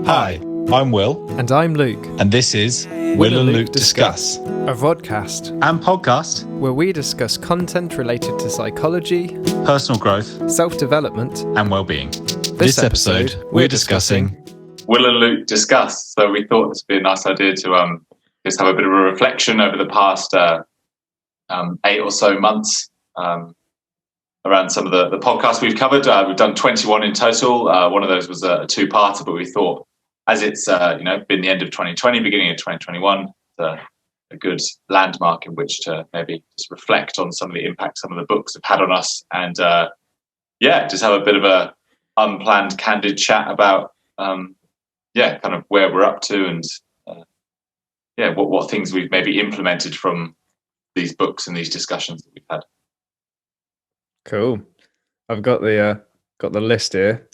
Hi, I'm Will. And I'm Luke. And this is Will and Luke Discuss, a vodcast and podcast where we discuss content related to psychology, personal growth, self-development, and well-being. This episode, we're discussing Will and Luke Discuss. So we thought this would be a nice idea to just have a bit of a reflection over the past 8 or so months around some of the podcasts we've covered. We've done 21 in total. One of those was a two-parter, but we thought as it's been the end of 2020, beginning of 2021, a good landmark in which to maybe just reflect on some of the impact some of the books have had on us, and just have a bit of a unplanned, candid chat about kind of where we're up to and what things we've maybe implemented from these books and these discussions that we've had. Cool. I've got the list here.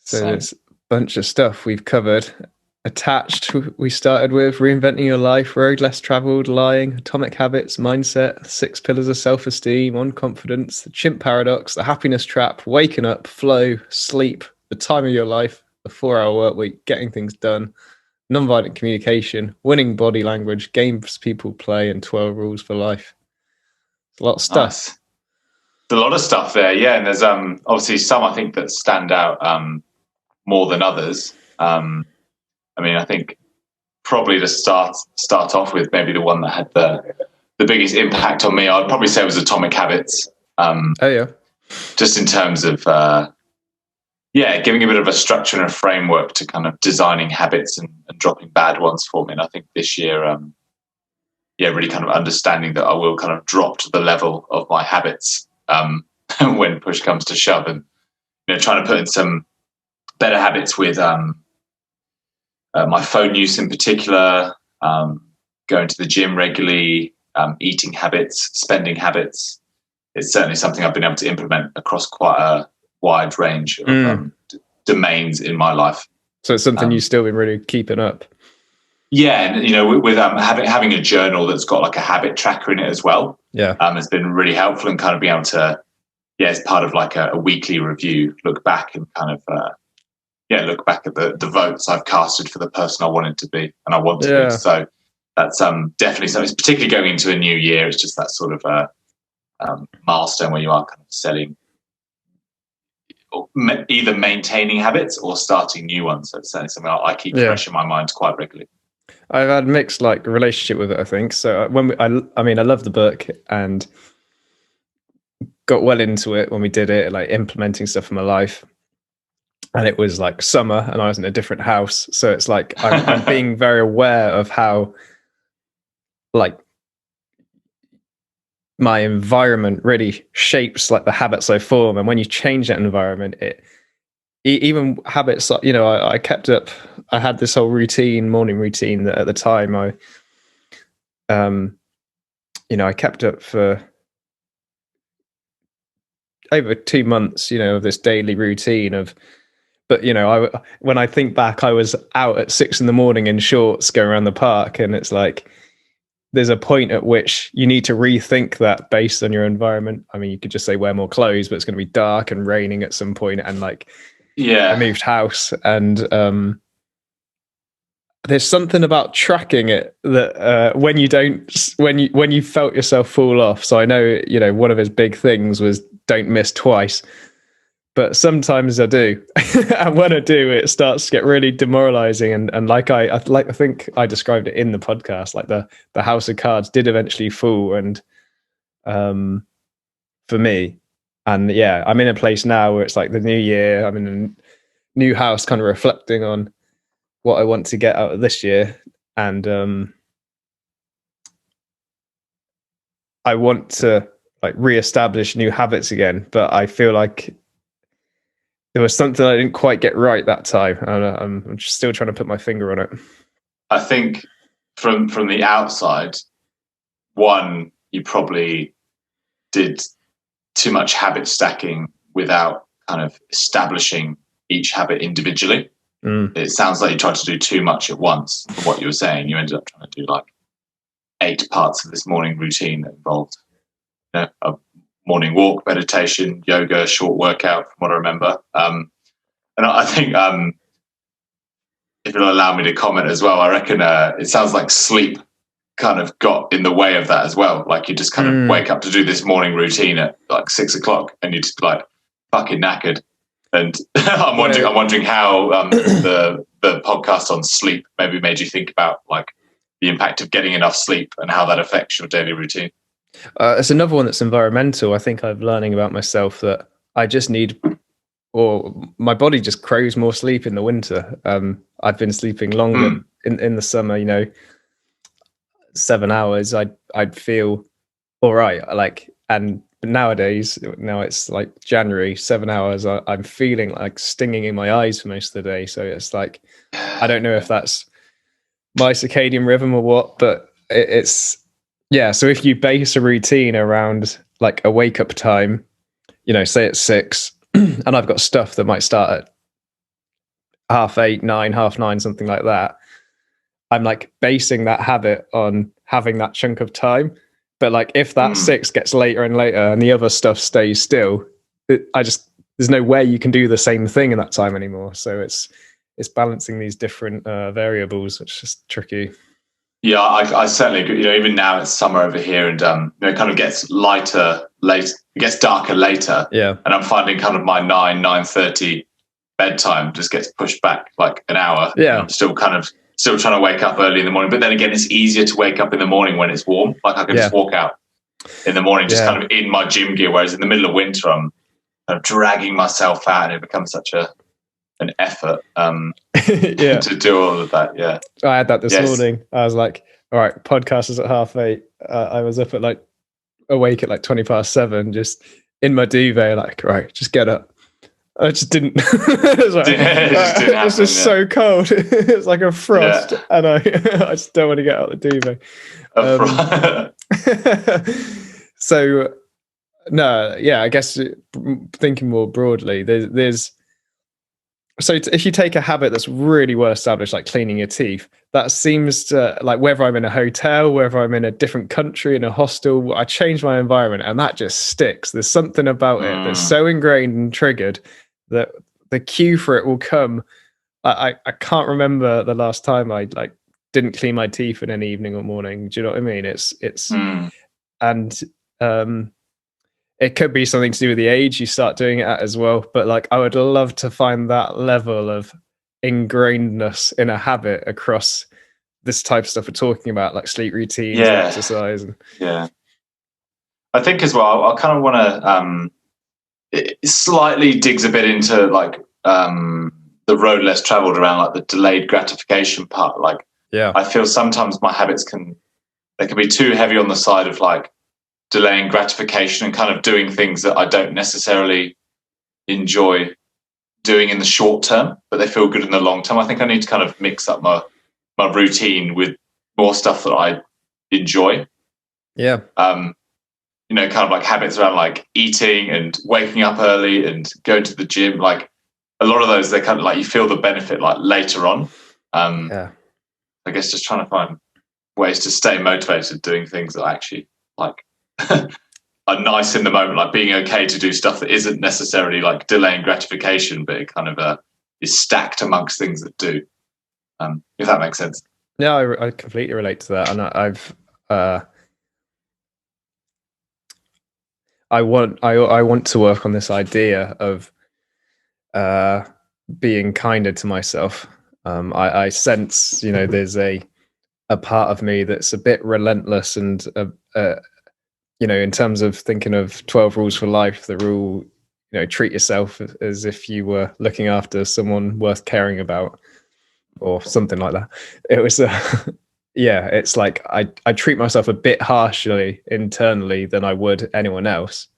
So there's a bunch of stuff we've covered. Attached, we started with Reinventing Your Life, Road Less Traveled, Lying, Atomic Habits, Mindset, 6 Pillars of Self-Esteem, On Confidence, The Chimp Paradox, The Happiness Trap, Waking Up, Flow, Sleep, The Time of Your Life, The 4-Hour Work Week, Getting Things Done, Nonviolent Communication, Winning Body Language, Games People Play, and 12 Rules for Life. It's a lot of stuff. Nice. There's a lot of stuff there, yeah. And there's obviously some I think that stand out more than others. I think probably to start off with, maybe the one that had the biggest impact on me, I'd probably say it was Atomic Habits. Just in terms of giving a bit of a structure and a framework to kind of designing habits and dropping bad ones for me. And I think this year, really kind of understanding that I will kind of drop to the level of my habits when push comes to shove, and trying to put in some better habits with my phone use in particular, going to the gym regularly, eating habits, spending habits. It's certainly something I've been able to implement across quite a wide range of domains in my life. So it's something you've still been really keeping up. Yeah, and with having a journal that's got like a habit tracker in it as well. Yeah, has been really helpful, and kind of being able to, as part of like a weekly review, look back and kind of look back at the votes I've casted for the person I wanted to be and I want to be. So that's definitely something, particularly going into a new year. It's just that sort of milestone where you are kind of setting, either maintaining habits or starting new ones. So it's certainly something I keep fresh in my mind quite regularly. I've had mixed relationship with it, I think. So I love the book and got well into it when we did it, like implementing stuff in my life. And it was like summer and I was in a different house. So it's like I'm being very aware of how like my environment really shapes like the habits I form. And when you change that environment, even habits, I kept up, I had this whole morning routine that at the time I kept up for over 2 months, of this daily routine of, but when I think back, I was out at 6 a.m. in shorts going around the park, and it's like there's a point at which you need to rethink that based on your environment. I mean, you could just say wear more clothes, but it's going to be dark and raining at some point, and I moved house, and there's something about tracking it that when you felt yourself fall off. So I know one of his big things was don't miss twice. But sometimes I do, and when I do, it starts to get really demoralizing. And I think I described it in the podcast, like the house of cards did eventually fall, and for me, and I'm in a place now where it's like the new year. I'm in a new house, kind of reflecting on what I want to get out of this year, and I want to reestablish new habits again. But I feel like there was something I didn't quite get right that time. I'm just still trying to put my finger on it. I think from the outside, one, you probably did too much habit stacking without kind of establishing each habit individually. It sounds like you tried to do too much at once. From what you were saying, you ended up trying to do like 8 parts of this morning routine that involved a morning walk, meditation, yoga, short workout, from what I remember. And I think if it'll allow me to comment as well, I reckon it sounds like sleep kind of got in the way of that as well. Like you just kind of wake up to do this morning routine at like 6 o'clock and you're just like fucking knackered. And I'm wondering how the podcast on sleep maybe made you think about like the impact of getting enough sleep and how that affects your daily routine. It's another one that's environmental. I think I'm learning about myself that I just need, or my body just craves more sleep in the winter. I've been sleeping longer in the summer, 7 hours. I'd feel all right. Like, and nowadays, now it's like January, 7 hours, I'm feeling like stinging in my eyes for most of the day. So it's like, I don't know if that's my circadian rhythm or what, but it's, yeah. So if you base a routine around like a wake up time, say it's 6 and I've got stuff that might start at 8:30, 9, 9:30, something like that. I'm like basing that habit on having that chunk of time. But like if that 6 gets later and later and the other stuff stays still, there's no way you can do the same thing in that time anymore. So it's balancing these different variables, which is just tricky. Yeah, I certainly agree. Even now it's summer over here, and it kind of gets lighter late. It gets darker later. Yeah, and I'm finding kind of my 9:30 bedtime just gets pushed back like an hour. Yeah, I'm still trying to wake up early in the morning. But then again, it's easier to wake up in the morning when it's warm. Like I can just walk out in the morning, just kind of in my gym gear. Whereas in the middle of winter, I'm kind of dragging myself out, and it becomes such an effort to do all of that. Yeah, I had that this morning. I was like, all right, podcast is at 8:30. I was up at awake at 7:20, just in my duvet, like, right, just get up. I just didn't. It's just so cold. It's like a frost, and I just don't want to get out of the duvet. So no, yeah, I guess thinking more broadly, there's so if you take a habit that's really well established, like cleaning your teeth, that seems to, like, whether I'm in a hotel, whether I'm in a different country, in a hostel, I change my environment and that just sticks. There's something about it that's so ingrained and triggered that the cue for it will come. I can't remember the last time I didn't clean my teeth in any evening or morning. Do you know what I mean? And it could be something to do with the age you start doing it at as well. But I would love to find that level of ingrainedness in a habit across this type of stuff we're talking about, like sleep routines, exercise. Yeah. I think as well, I kind of want to, it slightly digs a bit into the road less traveled around, the delayed gratification part. I feel sometimes my habits can be too heavy on the side of delaying gratification and kind of doing things that I don't necessarily enjoy doing in the short term, but they feel good in the long term. I think I need to kind of mix up my routine with more stuff that I enjoy. Yeah. Kind of habits around eating and waking up early and going to the gym. A lot of those, they kind of you feel the benefit later on. I guess just trying to find ways to stay motivated doing things that I actually are nice in the moment, being okay to do stuff that isn't necessarily delaying gratification, but it kind of is stacked amongst things that do. If that makes sense. Yeah, I completely relate to that, and I want to work on this idea of being kinder to myself. I sense, there's a part of me that's a bit relentless and in terms of thinking of 12 rules for life, the rule, treat yourself as if you were looking after someone worth caring about, or something like that. It was, it's I treat myself a bit harshly internally than I would anyone else.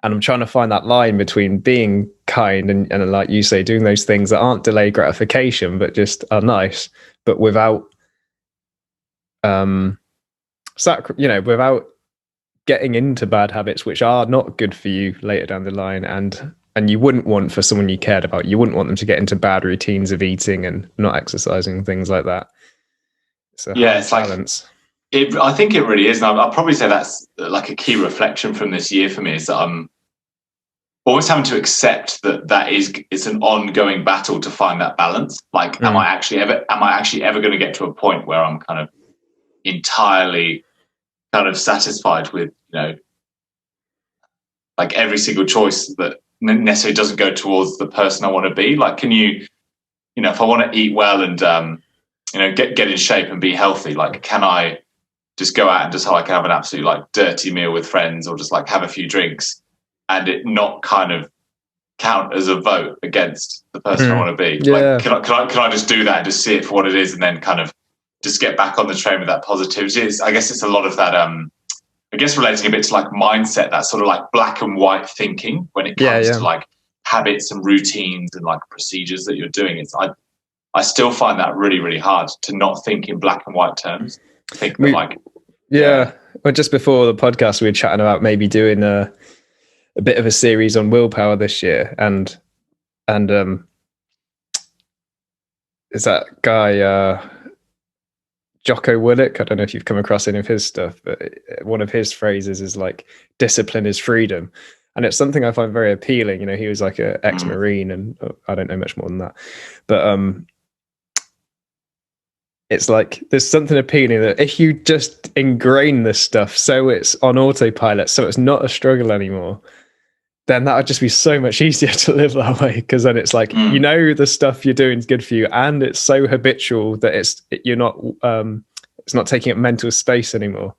And I'm trying to find that line between being kind and like you say, doing those things that aren't delayed gratification, but just are nice, but without, without getting into bad habits which are not good for you later down the line, and you wouldn't want for someone you cared about. You wouldn't want them to get into bad routines of eating and not exercising, things like that. So it's balance. I think it really is, and I'll probably say that's a key reflection from this year for me, is that always having to accept that it's an ongoing battle to find that balance. Like, am I actually ever going to get to a point where I'm kind of entirely kind of satisfied with, like every single choice that necessarily doesn't go towards the person I want to be? Like, can you, if I want to eat well and, get in shape and be healthy, like, can I just go out and just like have an absolute like dirty meal with friends, or just like have a few drinks and it not kind of count as a vote against the person I want to be? Yeah. Like, can I just do that and just see it for what it is, and then kind of just get back on the train with that positivity? I guess it's a lot of that, I guess relating a bit to like mindset, that sort of like black and white thinking when it comes to like habits and routines and like procedures that you're doing. I still find that really, really hard to not think in black and white terms. Well, just before the podcast, we were chatting about maybe doing a bit of a series on willpower this year, and is that guy Jocko Willink? I don't know if you've come across any of his stuff, but one of his phrases is like, discipline is freedom. And it's something I find very appealing. He was like an ex-Marine, and I don't know much more than that. But it's like there's something appealing that if you just ingrain this stuff so it's on autopilot, so it's not a struggle anymore, then that would just be so much easier to live that way. Because then it's like, the stuff you're doing is good for you, and it's so habitual that it's not taking up mental space anymore.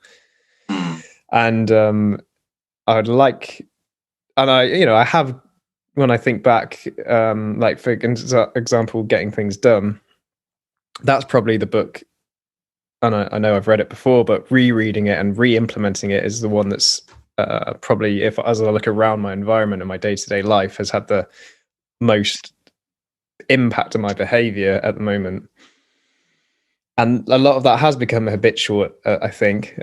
And I would like, and I have, when I think back, like for example, Getting Things Done, that's probably the book, and I know I've read it before, but rereading it and re-implementing it is the one that's probably, as I look around my environment and my day-to-day life, has had the most impact on my behavior at the moment. And a lot of that has become habitual, I think.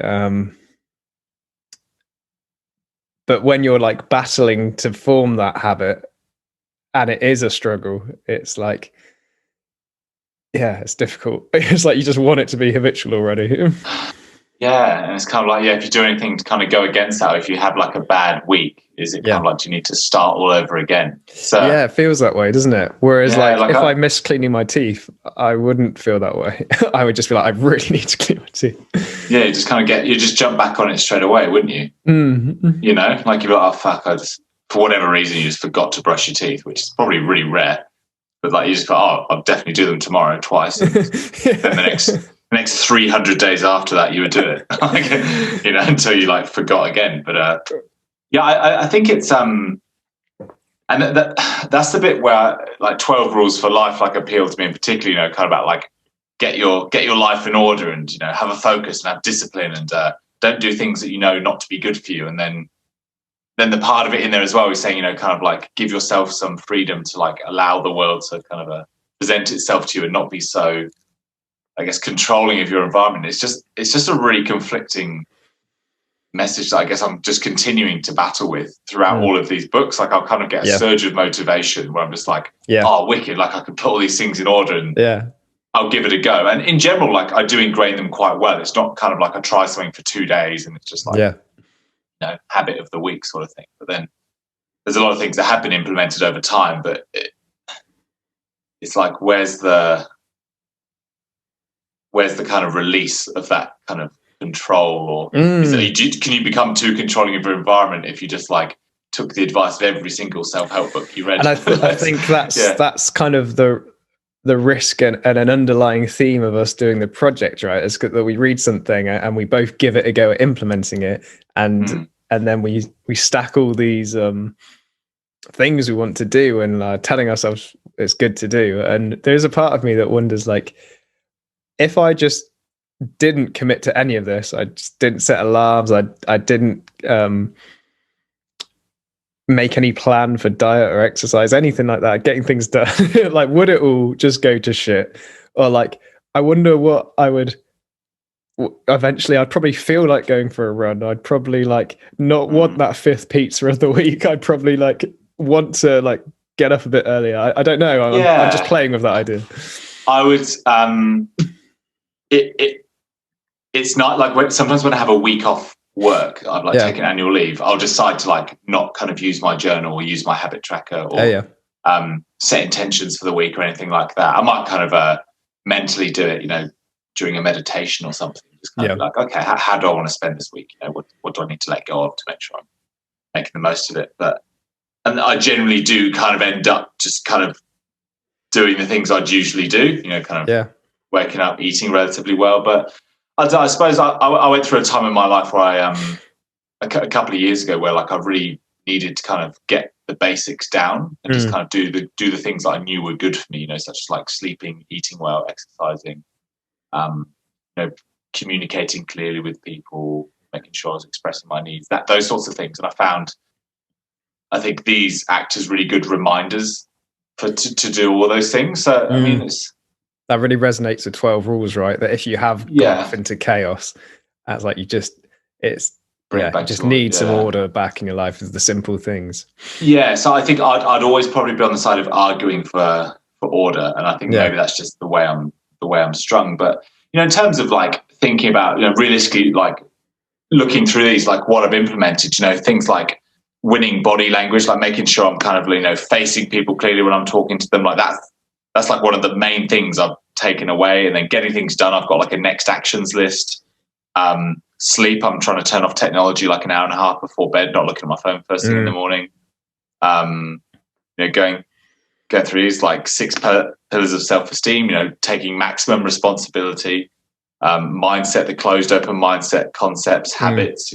But when you're like battling to form that habit, and it is a struggle, it's like, it's difficult. It's like you just want it to be habitual already. Yeah, and it's kind of like, if you do anything to kind of go against that, if you have like a bad week, is it kind of like you need to start all over again? So it feels that way, doesn't it? Whereas if I miss cleaning my teeth, I wouldn't feel that way. I would just be like, I really need to clean my teeth. Yeah, you just kind of you just jump back on it straight away, wouldn't you? Mm-hmm. Like you're like, oh fuck, for whatever reason you just forgot to brush your teeth, which is probably really rare. But like you just go, I'll definitely do them tomorrow twice. And then the next 300 days after that, you would do it, until you like forgot again. But I think it's and that's the bit where like 12 rules for life like appeal to me in particular. Kind of about like get your life in order, and have a focus and have discipline, and don't do things that not to be good for you. And then the part of it in there as well is saying, kind of like give yourself some freedom to like allow the world to kind of present itself to you and not be so, I guess, controlling of your environment. It's just a really conflicting message that I guess I'm just continuing to battle with throughout all of these books. Like I'll kind of get a surge of motivation where I'm just like, oh, wicked, like I can put all these things in order and I'll give it a go. And in general, like I do ingrain them quite well. It's not kind of like I try something for 2 days and it's just like, habit of the week sort of thing. But then there's a lot of things that have been implemented over time, but it's like, where's the kind of release of that kind of control, or can you become too controlling of your environment if you just like took the advice of every single self-help book you read? And I think that's kind of the risk and an underlying theme of us doing the project, right? Is that we read something and we both give it a go at implementing it, and then we stack all these things we want to do and telling ourselves it's good to do. And there's a part of me that wonders, like, if I just didn't commit to any of this, I just didn't set alarms, I didn't make any plan for diet or exercise, anything like that, getting things done, like, would it all just go to shit? Or like, I wonder what I would eventually, I'd probably feel like going for a run. I'd probably like not want that 5th pizza of the week. I'd probably like want to like get up a bit earlier. I don't know. I'm just playing with that idea. I would it's not like sometimes when I have a week off work, I've like taken annual leave, I'll decide to like not kind of use my journal or use my habit tracker or set intentions for the week or anything like that. I might kind of mentally do it, during a meditation or something. Just kind of be like, okay, how do I want to spend this week? What do I need to let go of to make sure I'm making the most of it? And I generally do kind of end up just kind of doing the things I'd usually do, waking up, eating relatively well. But I suppose I went through a time in my life where I a couple of years ago where like I really needed to kind of get the basics down and just kind of do the things that I knew were good for me, such as like sleeping, eating well, exercising, communicating clearly with people, making sure I was expressing my needs, those sorts of things. And I think these act as really good reminders to do all those things. So I mean, that really resonates with 12 rules, right? That if you have gone off into chaos, as like you just need some order back in your life. Is the simple things. Yeah. So I think I'd always probably be on the side of arguing for order, and I think maybe that's just the way I'm strung. But in terms of like thinking about realistically, like looking through these, like what I've implemented, things like winning body language, like making sure I'm kind of facing people clearly when I'm talking to them, like that's like one of the main things I've taken away. And then getting things done, I've got like a next actions list. Sleep, I'm trying to turn off technology like an hour and a half before bed, not looking at my phone first thing in the morning. Going through these like 6 pillars of self-esteem, taking maximum responsibility, mindset, the closed open mindset concepts, habits,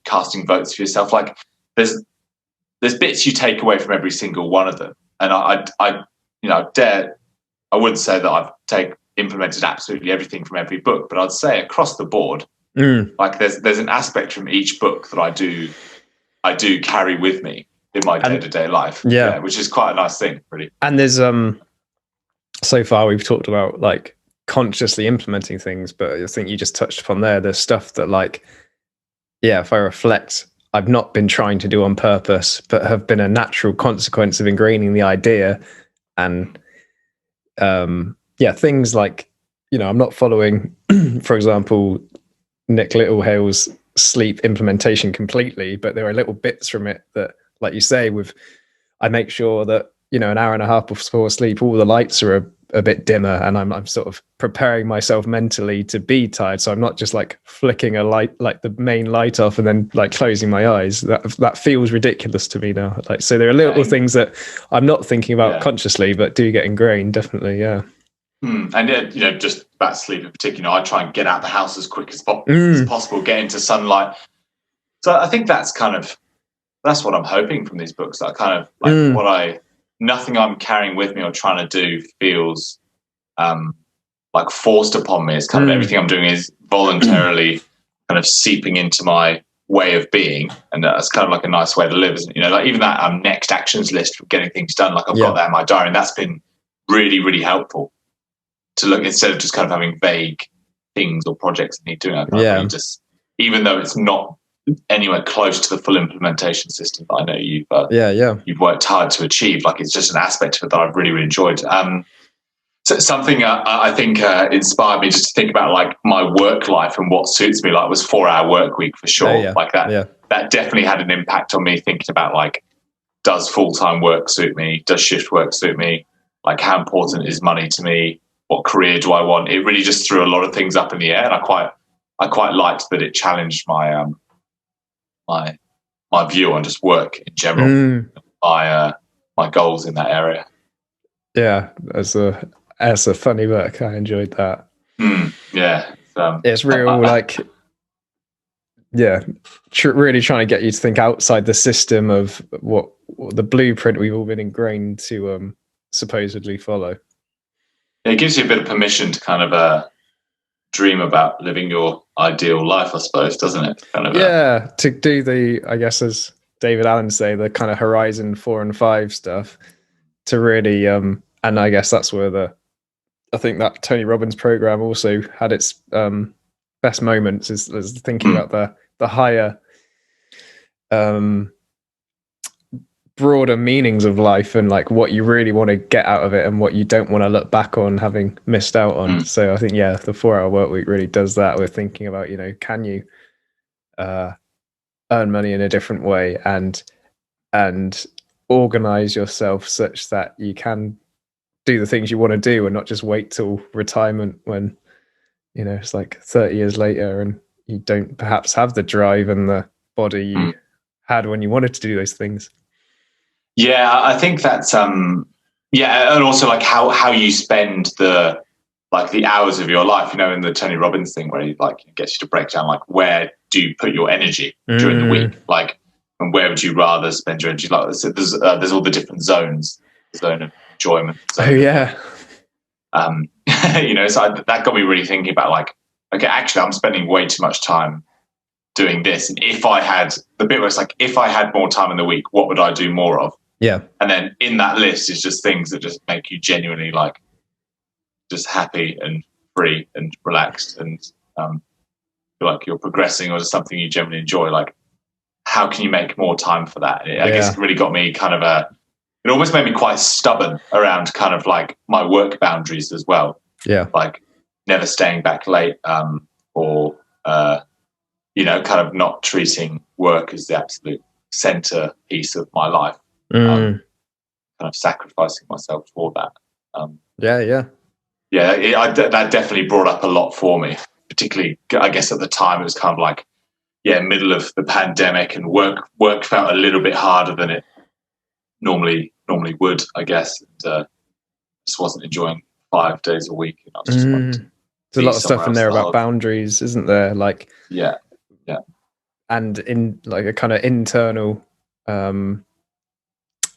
casting votes for yourself. Like there's bits you take away from every single one of them. And I wouldn't say that I've implemented absolutely everything from every book, but I'd say across the board, like there's an aspect from each book that I do carry with me in my day-to-day life. Which is quite a nice thing, really. And there's so far we've talked about like consciously implementing things, but I think you just touched upon there's stuff that like, if I reflect, I've not been trying to do on purpose, but have been a natural consequence of ingraining the idea. And things like, I'm not following, for example, Nick Littlehale's sleep implementation completely, but there are little bits from it that, like you say, I make sure that, an hour and a half before sleep, all the lights are a bit dimmer, and I'm sort of preparing myself mentally to be tired. So I'm not just like flicking a light, like the main light off and then like closing my eyes. That feels ridiculous to me now. Like, so there are little things that I'm not thinking about consciously, but do get ingrained, definitely. Yeah. And just about sleep in particular, I try and get out the house as quick as possible, get into sunlight. So I think that's what I'm hoping from these books. That kind of like nothing I'm carrying with me or trying to do feels like forced upon me. It's kind of everything I'm doing is voluntarily kind of seeping into my way of being, and that's kind of like a nice way to live, isn't it? Like even that next actions list for getting things done, like I've got that in my diary, and that's been really, really helpful to look, instead of just kind of having vague things or projects that need doing. I really just, even though it's not anywhere close to the full implementation system that I know you've worked hard to achieve, like it's just an aspect of it that I've really, really enjoyed. So something I think inspired me just to think about like my work life and what suits me, like was 4-hour work week for sure. Like that definitely had an impact on me, thinking about like, does full-time work suit me? Does shift work suit me? Like how important is money to me? What career do I want? It really just threw a lot of things up in the air, and I quite liked that it challenged my my view on just work in general, my goals in that area. Yeah, as a funny book, I enjoyed that. It's real, really trying to get you to think outside the system of what the blueprint we've all been ingrained to supposedly follow. It gives you a bit of permission to kind of dream about living your ideal life, I suppose, doesn't it? To do the, I guess, as David Allen say, the kind of horizon 4 and 5 stuff to really, and I guess that's where I think that Tony Robbins program also had its best moments, is thinking about the higher, broader meanings of life, and like what you really want to get out of it and what you don't want to look back on having missed out on. So I think the 4-hour work week really does that. We're thinking about, can you earn money in a different way and organize yourself such that you can do the things you want to do and not just wait till retirement when, you know, it's like 30 years later and you don't perhaps have the drive and the body you had when you wanted to do those things. Yeah, I think that's and also like how you spend the hours of your life, you know, in the Tony Robbins thing where he like gets you to break down like where do you put your energy during the week, like, and where would you rather spend your energy? Like so there's all the different zones, the zone of enjoyment. You know, so that got me really thinking about like, okay, actually I'm spending way too much time doing this. And if I had the bit where it's like, if I had more time in the week, what would I do more of? Yeah. And then in that list is just things that just make you genuinely like just happy and free and relaxed and feel like you're progressing or something you generally enjoy. Like, how can you make more time for that? I guess it really got me kind of it almost made me quite stubborn around kind of like my work boundaries as well. Yeah. Like never staying back late or, you know, kind of not treating work as the absolute centerpiece of my life. Kind of sacrificing myself for that. That definitely brought up a lot for me, particularly, I guess at the time it was kind of like, middle of the pandemic and work felt a little bit harder than it normally would, I guess. And, just wasn't enjoying 5 days a week. And I was just there's a lot of stuff in there about boundaries, isn't there? Like, yeah. And in like a kind of internal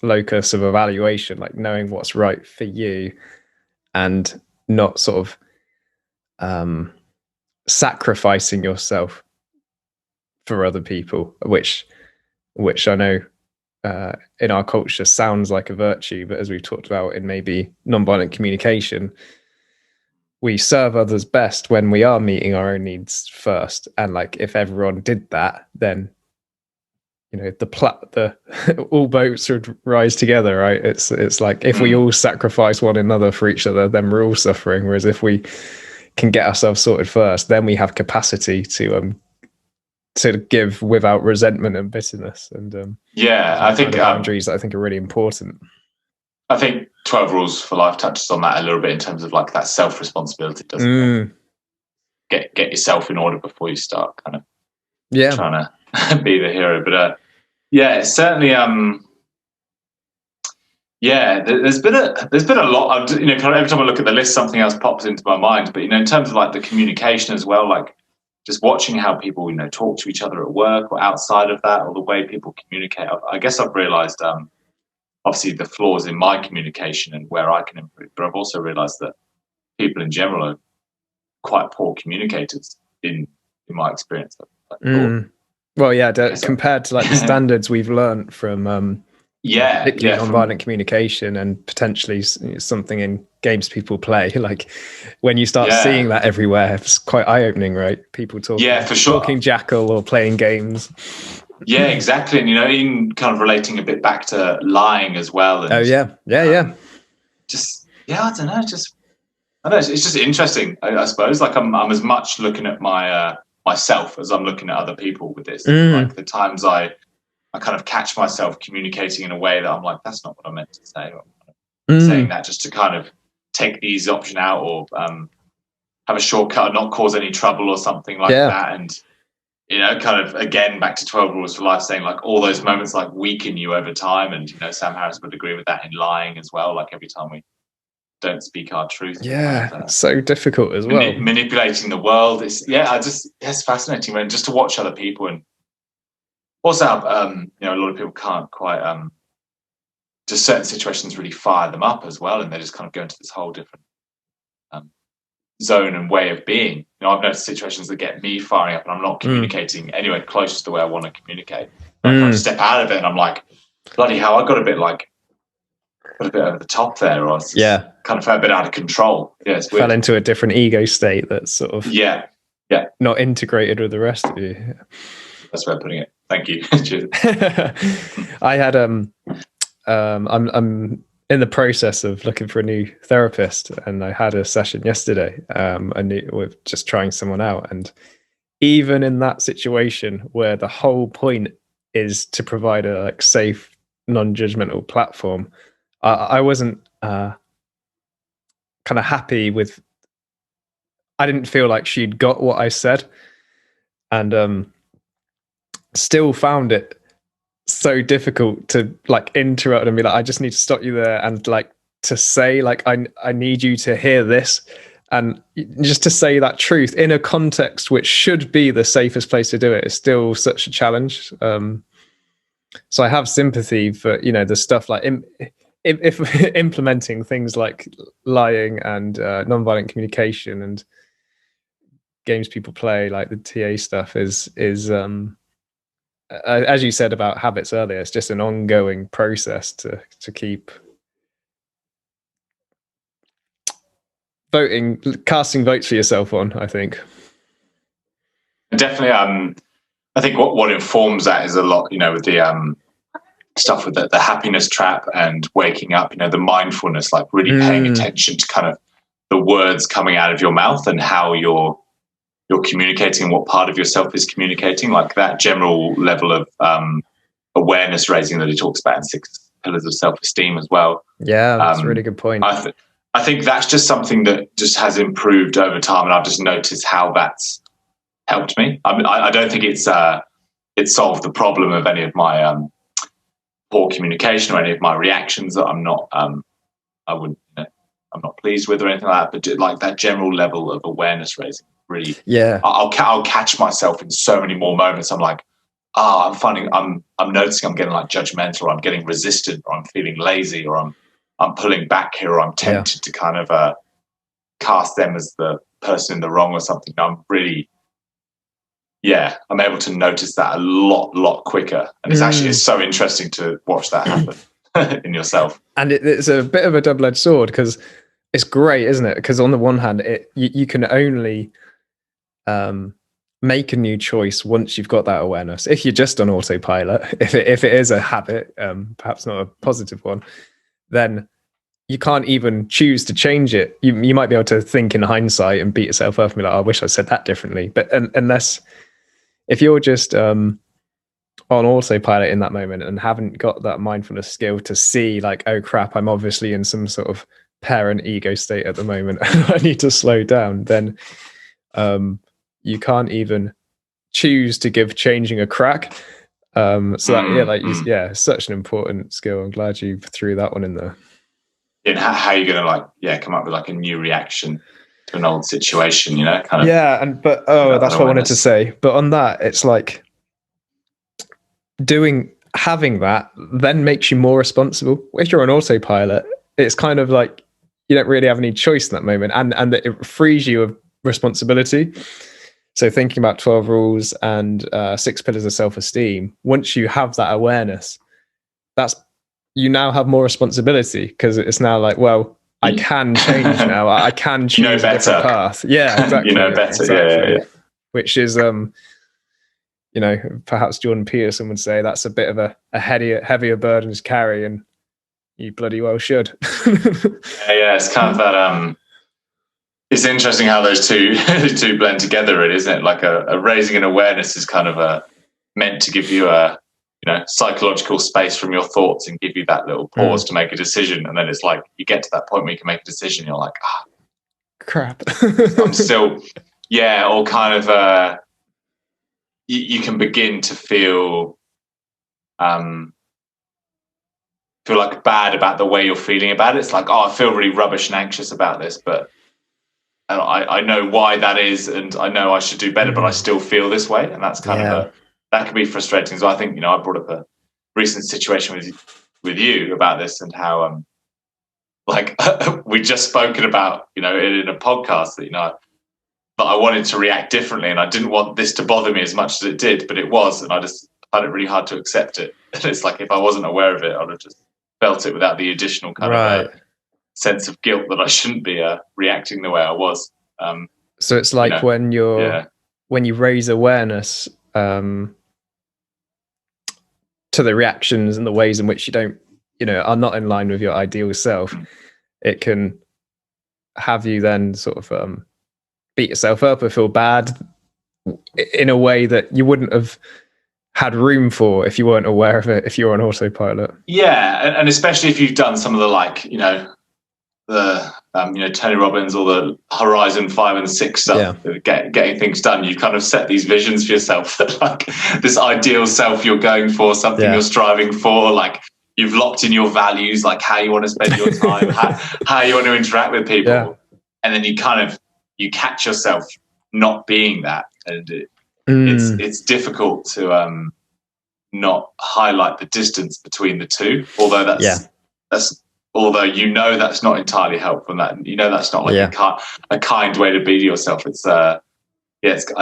locus of evaluation, like knowing what's right for you and not sort of sacrificing yourself for other people, which I know in our culture sounds like a virtue, but as we've talked about in maybe nonviolent communication, we serve others best when we are meeting our own needs first. And like if everyone did that, then, you know, the all boats would rise together, right? It's like if we all sacrifice one another for each other, then we're all suffering. Whereas if we can get ourselves sorted first, then we have capacity to give without resentment and bitterness. And I think boundaries I think are really important. I think 12 Rules for Life touches on that a little bit in terms of like that self-responsibility, doesn't it? Get yourself in order before you start kind of trying to be the hero. But it's certainly there's been a lot of, you know, kind of every time I look at the list something else pops into my mind. But you know, in terms of like the communication as well, like just watching how people, you know, talk to each other at work or outside of that, or the way people communicate, I guess I've realized obviously the flaws in my communication and where I can improve, but I've also realized that people in general are quite poor communicators in my experience. Compared to like the standards we've learned from particularly nonviolent communication and potentially something in games people play, like when you start seeing that everywhere, it's quite eye-opening, right? People talking jackal or playing games. Yeah, exactly. And, you know, in kind of relating a bit back to lying as well. And, Just, I don't know. It's just interesting, I suppose. Like I'm as much looking at myself as I'm looking at other people with this. Like the times I kind of catch myself communicating in a way that I'm like, that's not what I meant to say. Or saying that just to kind of take the easy option out or have a shortcut or not cause any trouble or something like that. And, you know, kind of, again, back to 12 Rules for Life, saying like all those moments like weaken you over time. And, you know, Sam Harris would agree with that in lying as well. Like every time we don't speak our truth. It's so difficult as well. Manipulating the world. It's fascinating, man, just to watch other people. And also, you know, a lot of people can't quite, just certain situations really fire them up as well. And they just kind of go into this whole different zone and way of being. You know, I've noticed situations that get me firing up and I'm not communicating anywhere close to the way I want to communicate. I kind of step out of it and I'm like, bloody hell, I got a bit over the top there, or kind of felt a bit out of control. Yeah, it's weird. Fell into a different ego state that's sort of not integrated with the rest of you. That's way of putting it. Thank you. I had I'm in the process of looking for a new therapist, and I had a session yesterday. With just trying someone out, and even in that situation where the whole point is to provide a like safe, non-judgmental platform, I wasn't kind of happy with. I didn't feel like she'd got what I said, and still found it so difficult to like interrupt and be like, I just need to stop you there, and like to say like I need you to hear this, and just to say that truth in a context which should be the safest place to do it is still such a challenge. So I have sympathy for, you know, the stuff like if implementing things like lying and nonviolent communication and games people play, like the TA stuff is as you said about habits earlier, it's just an ongoing process to keep casting votes for yourself on, I think. Definitely. I think what informs that is a lot, you know, with the stuff with the happiness trap and waking up, you know, the mindfulness, like really paying attention to kind of the words coming out of your mouth and how you're communicating, what part of yourself is communicating, like that general level of awareness raising that he talks about in 6 Pillars of Self-Esteem as well. Yeah, that's a really good point. I think that's just something that just has improved over time, and I've just noticed how that's helped me. I don't think it solved the problem of any of my poor communication or any of my reactions that I'm not pleased with or anything like that. But like that general level of awareness raising, really, yeah. I'll catch myself in so many more moments. I'm like, I'm noticing I'm getting like judgmental, or I'm getting resistant, or I'm feeling lazy, or I'm pulling back here, or I'm tempted to kind of cast them as the person in the wrong or something. I'm able to notice that a lot quicker. And it's so interesting to watch that happen in yourself. And it's a bit of a double-edged sword, because it's great, isn't it? Because on the one hand, you can only make a new choice once you've got that awareness. If you're just on autopilot, if it is a habit, perhaps not a positive one, then you can't even choose to change it. You might be able to think in hindsight and beat yourself up and be like, oh, I wish I said that differently. But unless, if you're just on autopilot in that moment and haven't got that mindfulness skill to see like, oh crap, I'm obviously in some sort of parent ego state at the moment, I need to slow down, then you can't even choose to give changing a crack. Such an important skill. I'm glad you threw that one in there. And how are you going to come up with like a new reaction to an old situation, you know? Kind of. Yeah, that's what I wanted to say. But on that, it's like having that then makes you more responsible. If you're on autopilot, it's kind of like you don't really have any choice in that moment, and it frees you of responsibility. So thinking about 12 rules and 6 pillars of self-esteem, once you have that awareness, you now have more responsibility, because it's now like, well, I can change now. I can choose a different path. Yeah, exactly. You know better. Exactly. Yeah. Which is, perhaps Jordan Peterson would say that's a bit of a heavier burden to carry, and you bloody well should. Yeah, it's kind of that. It's interesting how those two blend together, really, isn't it? Like a raising an awareness is kind of meant to give you a psychological space from your thoughts and give you that little pause to make a decision. And then it's like you get to that point where you can make a decision. You're like, crap. I'm still, or kind of, you can begin to feel like bad about the way you're feeling about it. It's like, I feel really rubbish and anxious about this, but I know why that is, and I know I should do better, but I still feel this way. And that's kind of that can be frustrating. So I think, I brought up a recent situation with you about this, and how we just spoken about, in a podcast that, that I wanted to react differently, and I didn't want this to bother me as much as it did, but it was, and I just found it really hard to accept it. And it's like, if I wasn't aware of it, I'd have just felt it without the additional kind of sense of guilt that I shouldn't be reacting the way I was. So it's like when you raise awareness to the reactions and the ways in which you don't, are not in line with your ideal self, it can have you then sort of beat yourself up or feel bad in a way that you wouldn't have had room for if you weren't aware of it, if you were on autopilot. Yeah, and especially if you've done some of the, like, the Tony Robbins or the Horizon 5 and 6 stuff, getting things done. You kind of set these visions for yourself that, like, this ideal self you're going for, something you're striving for, like you've locked in your values, like how you want to spend your time, how you want to interact with people, and then you catch yourself not being that, and it's difficult to not highlight the distance between the two, although that's although that's not entirely helpful, and that that's not like a kind way to be to yourself. It's I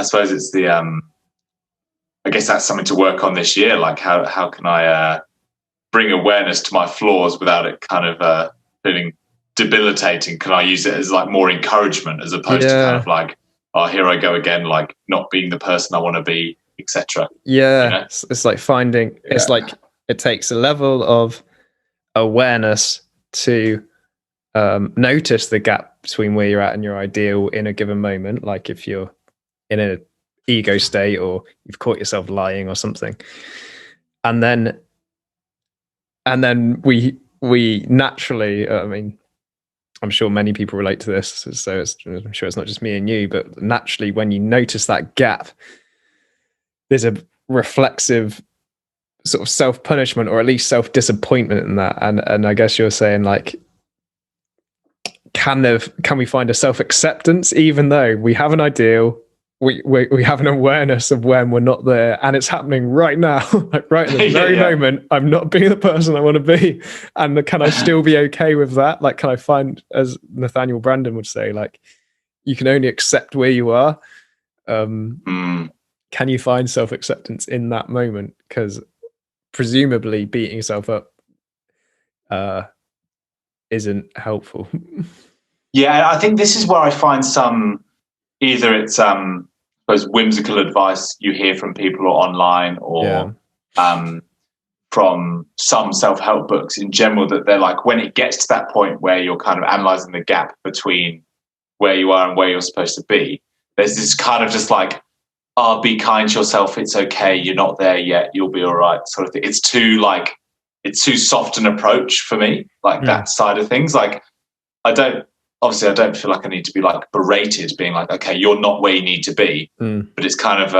suppose it's the I guess that's something to work on this year. Like how can I bring awareness to my flaws without it kind of feeling debilitating? Can I use it as like more encouragement as opposed to kind of like, oh, here I go again, like not being the person I want to be, etc. It's like finding it's like it takes a level of awareness to notice the gap between where you're at and your ideal in a given moment, like if you're in an ego state or you've caught yourself lying or something, and then we naturally, I mean, I'm sure many people relate to this, so I'm sure it's not just me and you, but naturally when you notice that gap, there's a reflexive sort of self-punishment or at least self-disappointment in that. And I guess you're saying, like, can we find a self-acceptance even though we have an ideal, we have an awareness of when we're not there, and it's happening right now, like right in this very moment, I'm not being the person I want to be, and can I still be okay with that? Like, can I find, as Nathaniel Branden would say, like, you can only accept where you are. Can you find self-acceptance in that moment? Because presumably beating yourself up isn't helpful. I think this is where I find some, either it's I suppose whimsical advice you hear from people or online, or from some self-help books in general, that they're like, when it gets to that point where you're kind of analyzing the gap between where you are and where you're supposed to be, there's this kind of just like, be kind to yourself, it's okay, you're not there yet, you'll be all right, sort of thing. It's too soft an approach for me, like that side of things. Like, I don't feel like I need to be like berated, being like, okay, you're not where you need to be, but it's kind of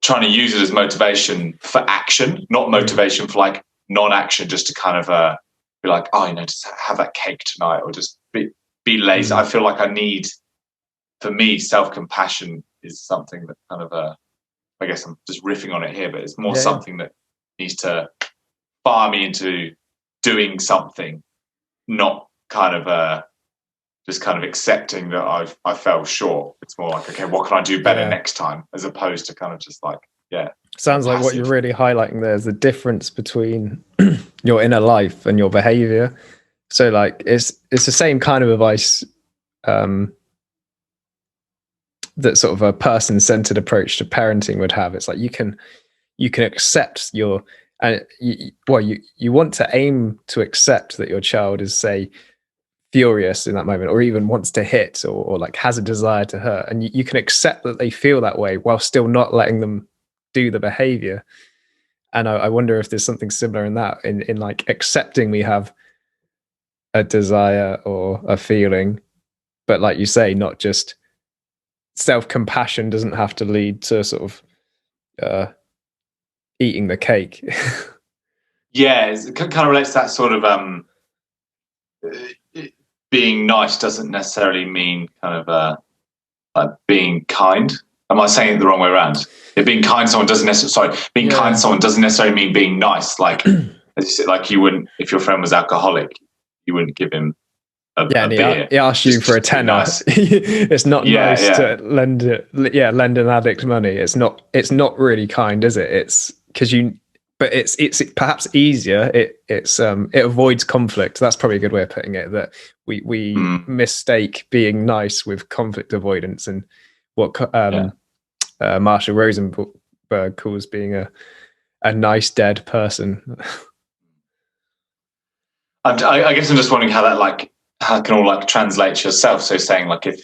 trying to use it as motivation for action, not motivation for like non-action, just to kind of be like, just have that cake tonight, or just be lazy. I feel like for me, self-compassion is something that kind of I guess I'm just riffing on it here, but it's more something that needs to fire me into doing something, not kind of just kind of accepting that I fell short. It's more like, okay, what can I do better next time, as opposed to kind of just like, sounds like what you're really highlighting there is the difference between your inner life and your behavior. So like it's the same kind of advice that sort of a person-centered approach to parenting would have. It's like you can accept you want to aim to accept that your child is, say, furious in that moment, or even wants to hit, or like has a desire to hurt, and you can accept that they feel that way while still not letting them do the behavior. And I wonder if there's something similar in that, in like accepting we have a desire or a feeling, but like you say, not just self-compassion doesn't have to lead to sort of eating the cake. It kind of relates to that sort of being nice doesn't necessarily mean kind of like being kind. Am I saying it the wrong way around? Being kind to someone doesn't necessarily mean being nice. Like, as you said, like you wouldn't, if your friend was alcoholic, you wouldn't give him a beer. He asked you for a tenner. Nice. It's not nice to lend an addict money. It's not really kind, is it? It's because but it's perhaps easier. It avoids conflict. That's probably a good way of putting it. That we mistake being nice with conflict avoidance, and what Marshall Rosenberg calls being a nice dead person. I guess I'm just wondering how that, like, how can all like translate to yourself. So saying like, if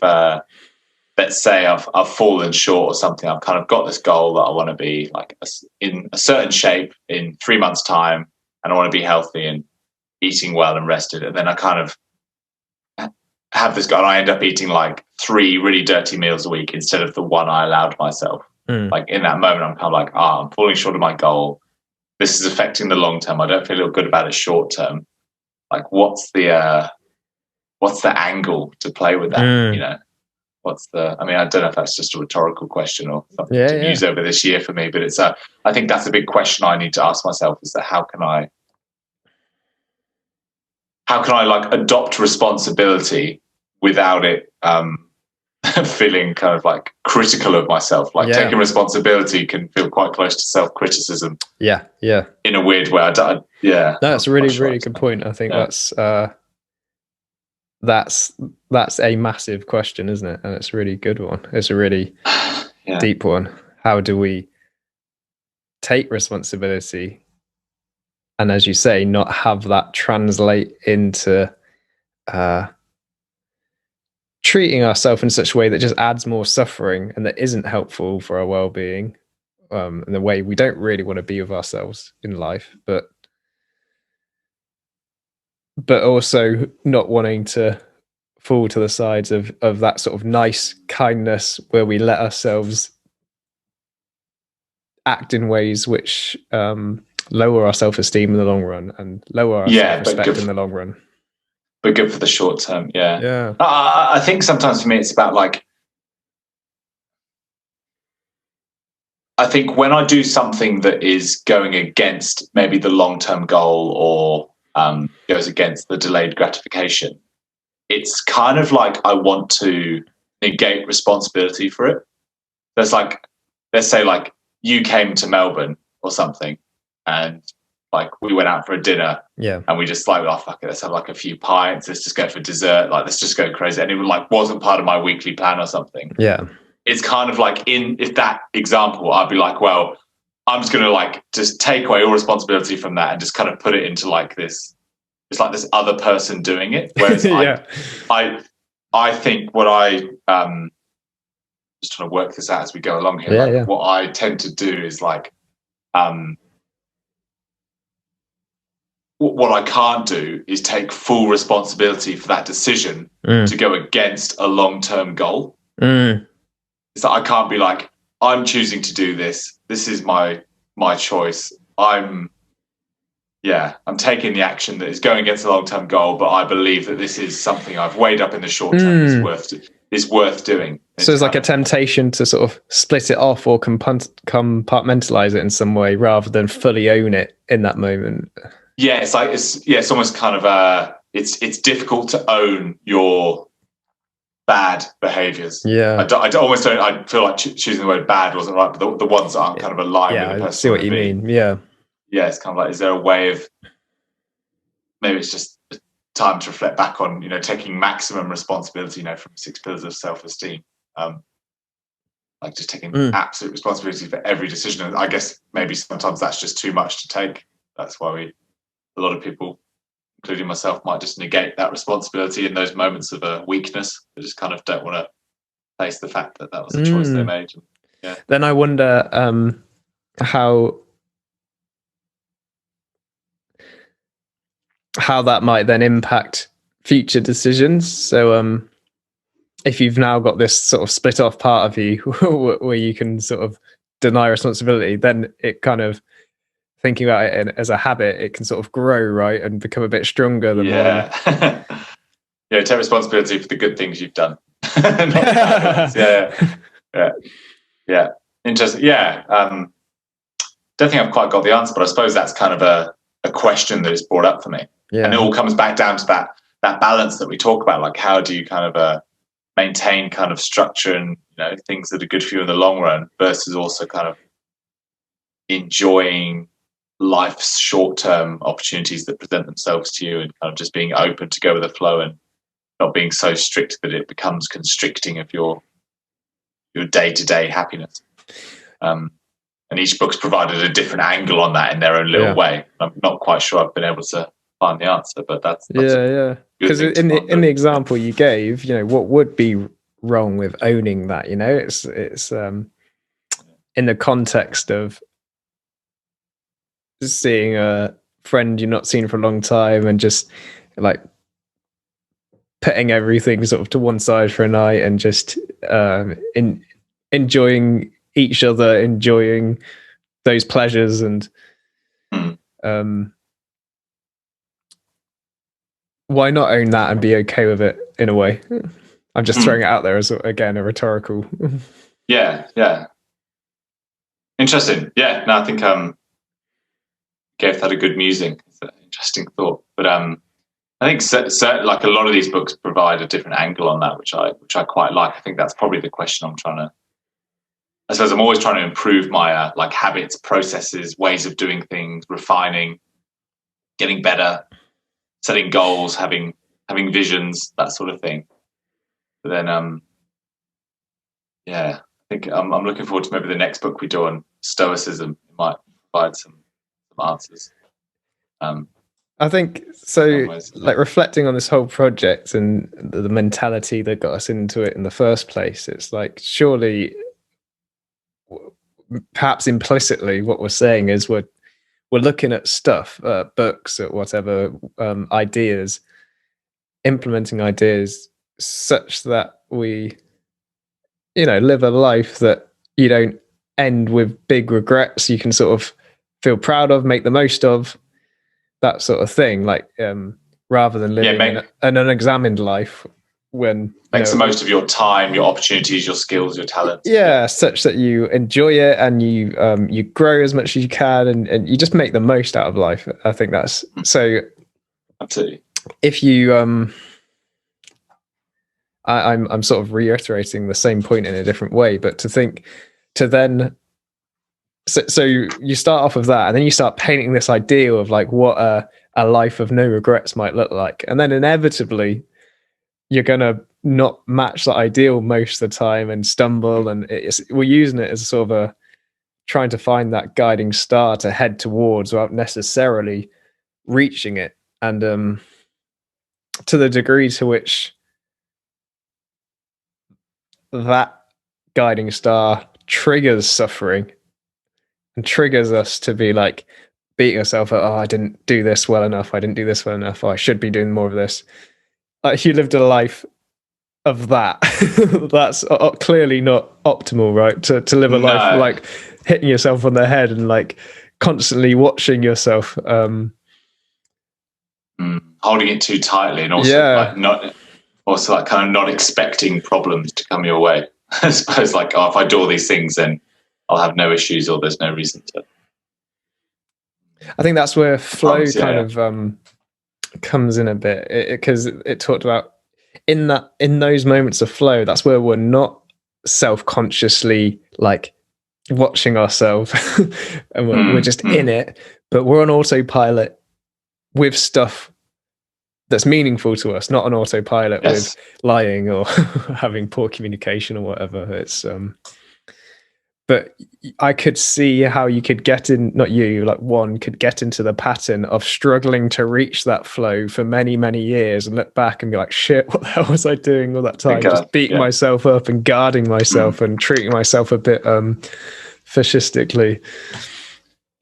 let's say I've fallen short or something. I've kind of got this goal that I want to be like in a certain shape in 3 months' time, and I want to be healthy and eating well and rested. And then I kind of have this goal, and I end up eating like 3 really dirty meals a week instead of the one I allowed myself. Like in that moment, I'm kind of like, I'm falling short of my goal. This is affecting the long term. I don't feel good about it short term. Like, what's the angle to play with that? You know, I mean, I don't know if that's just a rhetorical question or something to use over this year for me, but it's I think that's a big question I need to ask myself, is that how can I like adopt responsibility without it feeling kind of like critical of myself? Like taking responsibility can feel quite close to self-criticism. Yeah. In a weird way. No, that's a really good point. I think that's a massive question, isn't it? And it's a really good one. It's a really deep one. How do we take responsibility, and as you say, not have that translate into treating ourselves in such a way that just adds more suffering and that isn't helpful for our well-being, in the way we don't really want to be with ourselves in life, but also not wanting to fall to the sides of that sort of nice kindness where we let ourselves act in ways which lower our self-esteem in the long run and lower our self-respect in the long run. But good for the short term. I think sometimes for me it's about like, I think when I do something that is going against maybe the long-term goal or goes against the delayed gratification, it's kind of like I want to negate responsibility for it. There's like, let's say like you came to Melbourne or something, and like we went out for a dinner, and we just like, oh fuck it, let's have like a few pints, let's just go for dessert, like let's just go crazy, and it like wasn't part of my weekly plan or something. It's kind of like, if that example, I'd be like, well, I'm just gonna like just take away all responsibility from that and just kind of put it into like this, it's like this other person doing it. Whereas I think what I just trying to work this out as we go along here. What I tend to do is like what I can't do is take full responsibility for that decision to go against a long-term goal. It's like I can't be like, I'm choosing to do this. This is my choice. I'm taking the action that is going against a long-term goal, but I believe that this is something I've weighed up in the short term is worth doing. So it's like a temptation to sort of split it off or compartmentalize it in some way rather than fully own it in that moment. Yeah, it's like it's almost kind of it's difficult to own your bad behaviors. I almost don't. I feel like choosing the word bad wasn't right, but the ones that aren't kind of aligned with the person. I see what you mean. It's kind of like, is there a way of, maybe it's just time to reflect back on, taking maximum responsibility, from 6 pillars of self-esteem, like just taking absolute responsibility for every decision. And I guess maybe sometimes that's just too much to take. That's why a lot of people, including myself, might just negate that responsibility in those moments of weakness. They just kind of don't want to face the fact that was a choice they made. Then I wonder how that might then impact future decisions. So if you've now got this sort of split off part of you where you can sort of deny responsibility, then it kind of, thinking about it as a habit, it can sort of grow, right, and become a bit stronger than take responsibility for the good things you've done. Not the bad ones. Interesting. Don't think I've quite got the answer, but I suppose that's kind of a question that is brought up for me. And it all comes back down to that balance that we talk about, like how do you kind of maintain kind of structure and things that are good for you in the long run versus also kind of enjoying life's short-term opportunities that present themselves to you, and kind of just being open to go with the flow and not being so strict that it becomes constricting of your day-to-day happiness. And each book's provided a different angle on that in their own little way. I'm not quite sure I've been able to find the answer, but that's because in the example you gave, what would be wrong with owning that. It's in the context of seeing a friend you've not seen for a long time and just like putting everything sort of to one side for a night and just enjoying each other, enjoying those pleasures, and why not own that and be okay with it in a way? I'm just throwing it out there as, again, a rhetorical. Yeah. Interesting. Yeah, no, I think gave that a good musing. It's an interesting thought, but I think like a lot of these books provide a different angle on that, which I quite like. I think that's probably the question I suppose I'm always trying to improve my like habits, processes, ways of doing things, refining, getting better, setting goals, having visions, that sort of thing. But then, yeah, I think I'm looking forward to maybe the next book we do on Stoicism. It might provide some answers. I think so. Like reflecting on this whole project and the mentality that got us into it in the first place, it's like surely, perhaps implicitly, what we're saying is we're looking at stuff, books, at whatever, ideas, implementing ideas such that we, live a life that you don't end with big regrets. You can sort of feel proud of, make the most of, that sort of thing. Like rather than living an unexamined life when makes the most of your time, your opportunities, your skills, your talents. Yeah, such that you enjoy it and you grow as much as you can, and you just make the most out of life. I think that's so. Absolutely. If you I'm sort of reiterating the same point in a different way, but so you start off with that, and then you start painting this ideal of like what a life of no regrets might look like, and then inevitably you're gonna not match that ideal most of the time and stumble, and we're using it as sort of a trying to find that guiding star to head towards without necessarily reaching it. And to the degree to which that guiding star triggers suffering and triggers us to be like beating ourselves up, I didn't do this well enough, I should be doing more of this. You lived a life of that. That's clearly not optimal, right? To live a life like hitting yourself on the head and like constantly watching yourself holding it too tightly, and also like kind of not expecting problems to come your way. I suppose like, if I do all these things, then I'll have no issues, or there's no reason to. I think that's where flow of comes in a bit, because it talked about in those moments of flow, that's where we're not self-consciously like watching ourselves and we're just in it, but we're on autopilot with stuff that's meaningful to us, not on autopilot with lying or having poor communication or whatever. It's but I could see how you could get in, not you, like one could get into the pattern of struggling to reach that flow for many, many years and look back and be like, shit, what the hell was I doing all that time? Just beating myself up and guarding myself and treating myself a bit fascistically.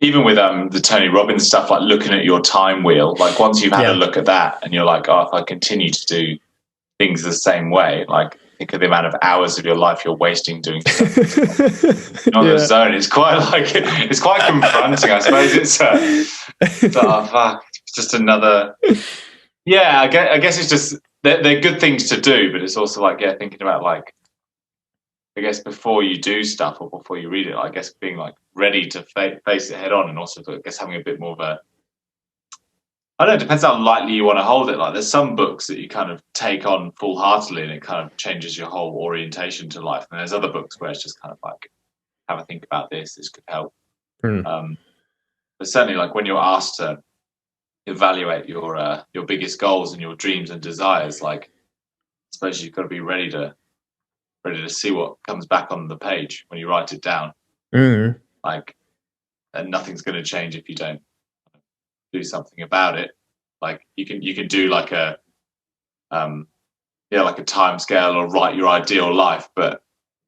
Even with the Tony Robbins stuff, like looking at your time wheel, like once you've had a look at that and you're like, if I continue to do things the same way, like think of the amount of hours of your life you're wasting doing stuff. The zone. It's quite confronting. I suppose it's fuck, it's just another. Yeah, I guess it's just they're good things to do, but it's also like thinking about like, I guess before you do stuff or before you read it, I guess being like ready to face it head on, and also I guess having a bit more of a, I don't know, it depends how lightly you want to hold it. Like there's some books that you kind of take on full-heartedly and it kind of changes your whole orientation to life. And there's other books where it's just kind of like, have a think about this could help. But certainly like when you're asked to evaluate your biggest goals and your dreams and desires, like I suppose you've got to be ready to see what comes back on the page when you write it down. Like, and nothing's going to change if you don't do something about it. Like you can do like a like a time scale or write your ideal life, but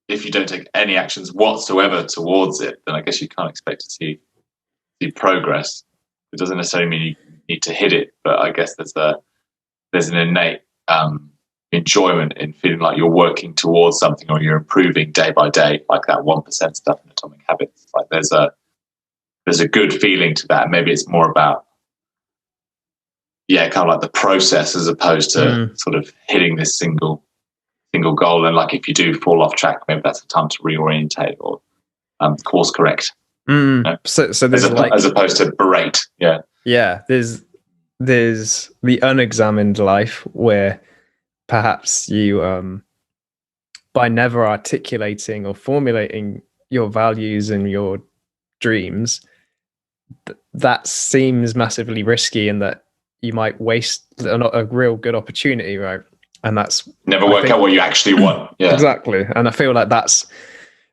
if you don't take any actions whatsoever towards it, then I guess you can't expect to see progress. It doesn't necessarily mean you need to hit it, but I guess there's an innate enjoyment in feeling like you're working towards something or you're improving day by day, like that 1% stuff in Atomic Habits. Like there's a good feeling to that. Maybe it's more about kind of like the process as opposed to sort of hitting this single goal. And like if you do fall off track, maybe that's the time to reorientate or course correct. You know? So there's as opposed to berate. Yeah. There's the unexamined life where perhaps you by never articulating or formulating your values and your dreams, that seems massively risky, and that you might waste a real good opportunity, right? And that's never work out what you actually want. Yeah, exactly. And I feel like that's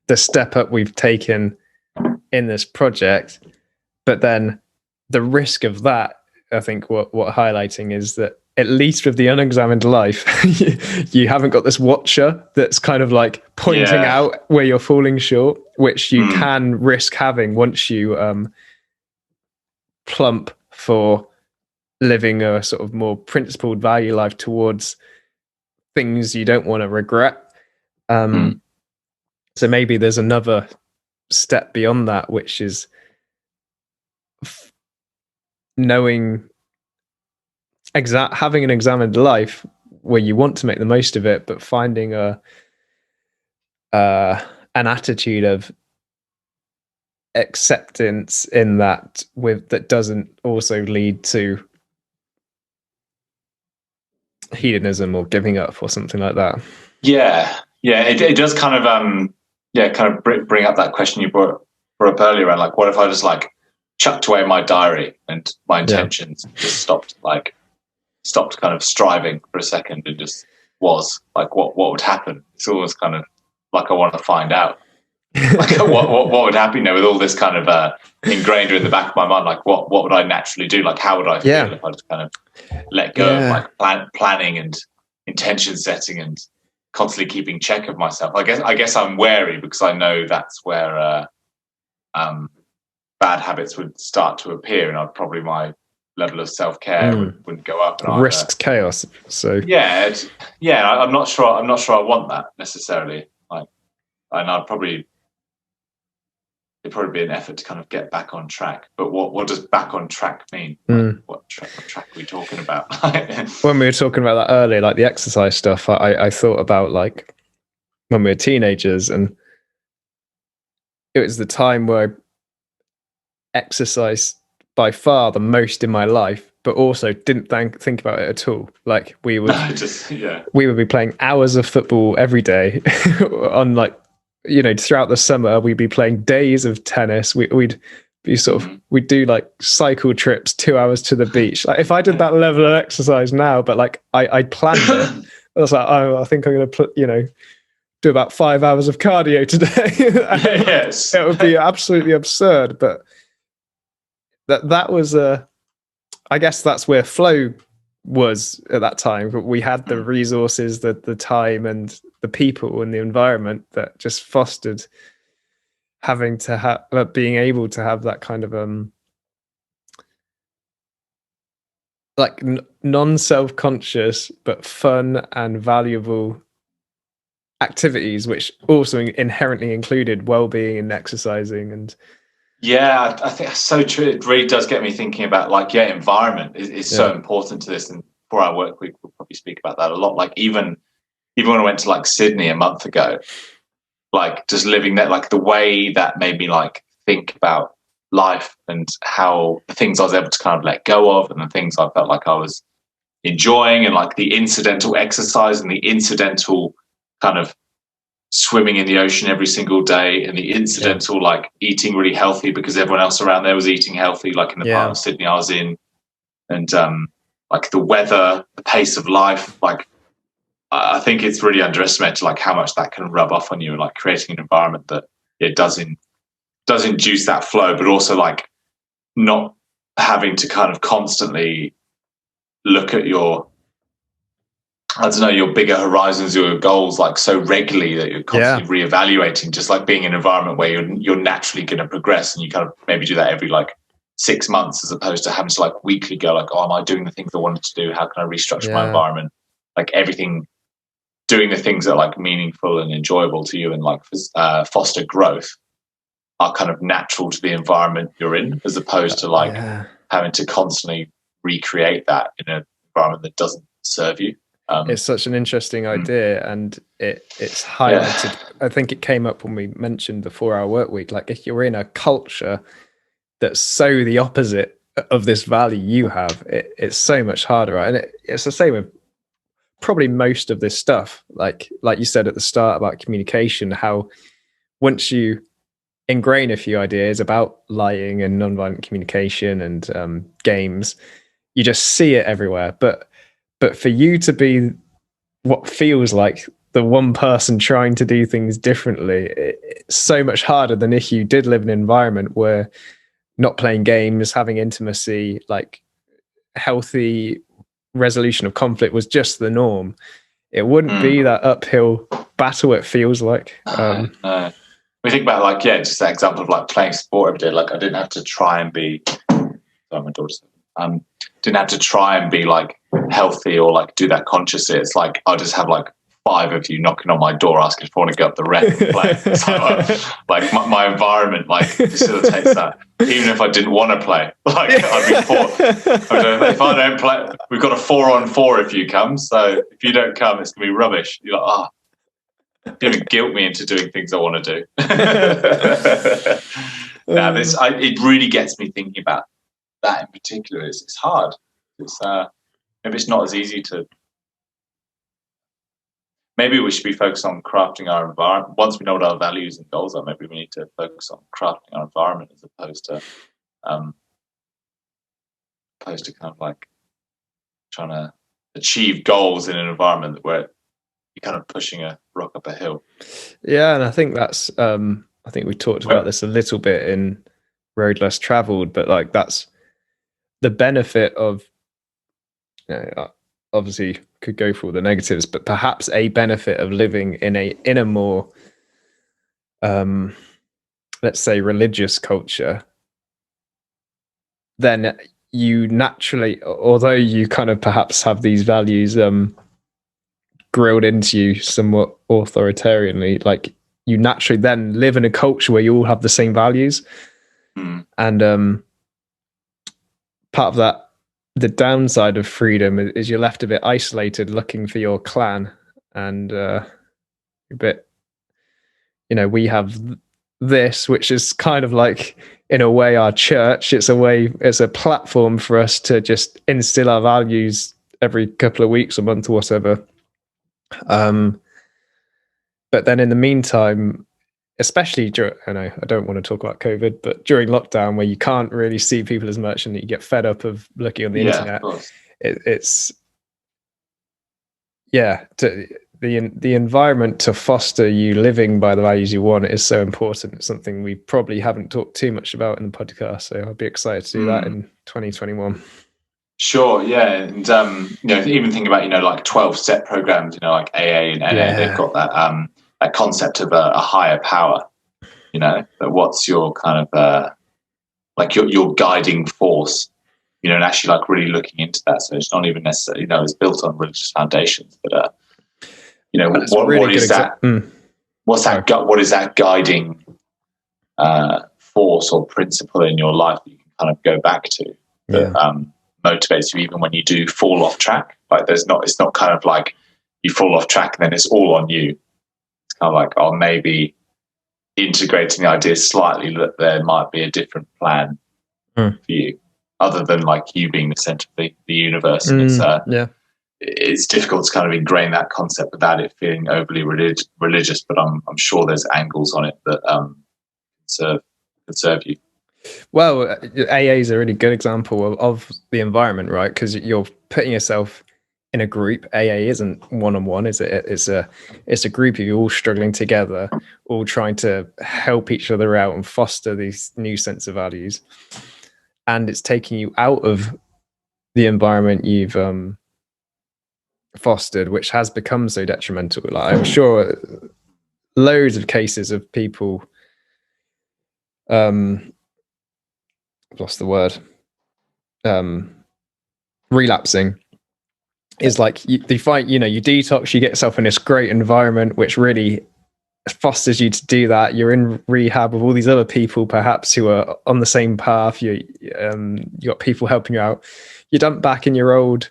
the step up we've taken in this project. But then the risk of that, I think what highlighting is that at least with the unexamined life, you haven't got this watcher that's kind of like pointing out where you're falling short, which you can risk having once you plump for living a sort of more principled value life towards things you don't want to regret. So maybe there's another step beyond that, which is knowing having an examined life where you want to make the most of it, but finding an attitude of acceptance in that that doesn't also lead to hedonism or giving up or something like that. It does kind of bring up that question you brought up earlier around like, what if I just like chucked away my diary and my intentions, just stopped kind of striving for a second and just was like, what would happen? It's always kind of like I want to find out like what would happen, with all this kind of ingrained in the back of my mind, like what would I naturally do? Like how would I feel if I just kind of let go of like planning and intention setting and constantly keeping check of myself? I guess I'm wary because I know that's where bad habits would start to appear, and my level of self-care wouldn't go up. And risks chaos. So I'm not sure I want that necessarily. Like, and it'd probably be an effort to kind of get back on track. But what does back on track mean? Like, what track are we talking about? When we were talking about that earlier, like the exercise stuff, I thought about like when we were teenagers, and it was the time where I exercised by far the most in my life, but also didn't think about it at all. Like we would we would be playing hours of football every day on like, throughout the summer, we'd be playing days of tennis. We'd be we'd do like cycle trips 2 hours to the beach. Like if I did that level of exercise now, but like I planned it, I was like, I think I'm going to do about 5 hours of cardio today. Yes. It would be absolutely absurd. But that was I guess that's where flow was at that time. But we had the resources, the time, and the people and the environment that just fostered having to have being able to have that kind of like non-self-conscious but fun and valuable activities, which also inherently included well-being and exercising. And I think that's so true. It really does get me thinking about like environment is so important to this. And for our work week, we'll probably speak about that a lot. Like even when I went to like Sydney a month ago, like just living there, like the way that made me like think about life and how the things I was able to kind of let go of and the things I felt like I was enjoying, and like the incidental exercise and the incidental kind of swimming in the ocean every single day, and the incidental like eating really healthy because everyone else around there was eating healthy, like in the part of Sydney I was in, and like the weather, the pace of life. Like I think it's really underestimated like how much that can rub off on you, and like creating an environment that it does induce that flow, but also like not having to kind of constantly look at your I don't know, your bigger horizons, your goals, like so regularly that you're constantly reevaluating, just like being in an environment where you're naturally going to progress, and you kind of maybe do that every like 6 months, as opposed to having to like weekly go like, oh, am I doing the things I wanted to do? How can I restructure my environment? Like everything, doing the things that are like meaningful and enjoyable to you and like foster growth are kind of natural to the environment you're in, as opposed to like having to constantly recreate that in an environment that doesn't serve you. It's such an interesting idea, and it's highlighted. I think it came up when we mentioned the 4-hour work week. Like if you're in a culture that's so the opposite of this value you have, it's so much harder, right? And it's the same with probably most of this stuff. Like you said at the start about communication, how once you ingrain a few ideas about lying and nonviolent communication and games, you just see it everywhere. But for you to be what feels like the one person trying to do things differently, it's so much harder than if you did live in an environment where not playing games, having intimacy, like healthy resolution of conflict was just the norm. It wouldn't be that uphill battle it feels like. No. We think about like, just that example of like playing sport every day. Like I didn't have to try and be, sorry, my daughter's didn't have to try and be like healthy or like do that consciously. It's like I'll just have like 5 of you knocking on my door asking if I want to go up the rec and play. So like my environment like facilitates that. Even if I didn't want to play, like I'd be if I don't play, we've got a 4-on-4 if you come. So if you don't come, it's gonna be rubbish. You're like, you're gonna guilt me into doing things I want to do. It really gets me thinking about that in particular. It's hard. It's maybe it's not as easy to. Maybe we should be focused on crafting our environment. Once we know what our values and goals are, maybe we need to focus on crafting our environment as opposed to kind of like trying to achieve goals in an environment where you're kind of pushing a rock up a hill. Yeah, and I think that's I think we talked about this a little bit in Road Less Traveled, but like that's the benefit of, obviously could go for all the negatives, but perhaps a benefit of living in a more let's say religious culture, then you naturally, although you kind of perhaps have these values grilled into you somewhat authoritarianly, like you naturally then live in a culture where you all have the same values. And part of that, the downside of freedom is you're left a bit isolated looking for your clan, and a bit, we have this, which is kind of like in a way our church. It's a platform for us to just instill our values every couple of weeks or month or whatever. But then in the meantime, especially I don't want to talk about COVID, but during lockdown where you can't really see people as much and you get fed up of looking on the internet, the environment to foster you living by the values you want is so important. It's something we probably haven't talked too much about in the podcast, so I'll be excited to do that in 2021. Sure, yeah, and even think about like 12-step programs, like AA and NA, they've got that concept of a higher power. That what's your kind of like your guiding force, and actually like really looking into that. So it's not even necessarily it's built on religious foundations, but what is that? What is that guiding force or principle in your life that you can kind of go back to that motivates you even when you do fall off track? Like it's not kind of like you fall off track and then it's all on you. It's kind of like, maybe integrating the idea slightly that there might be a different plan for you, other than like you being the center of the universe. And it's difficult to kind of ingrain that concept without it feeling overly religious. But I'm sure there's angles on it that can serve you. Well, AA is a really good example of the environment, right? Because you're putting yourself in a group. AA isn't one-on-one, is it? It's a group of you all struggling together, all trying to help each other out and foster these new sense of values. And it's taking you out of the environment you've fostered, which has become so detrimental. Like, I'm sure loads of cases of people, I've lost the word, relapsing, is like you find, you detox, you get yourself in this great environment which really fosters you to do that. You're in rehab with all these other people perhaps who are on the same path. You got people helping you out. You dump back in your old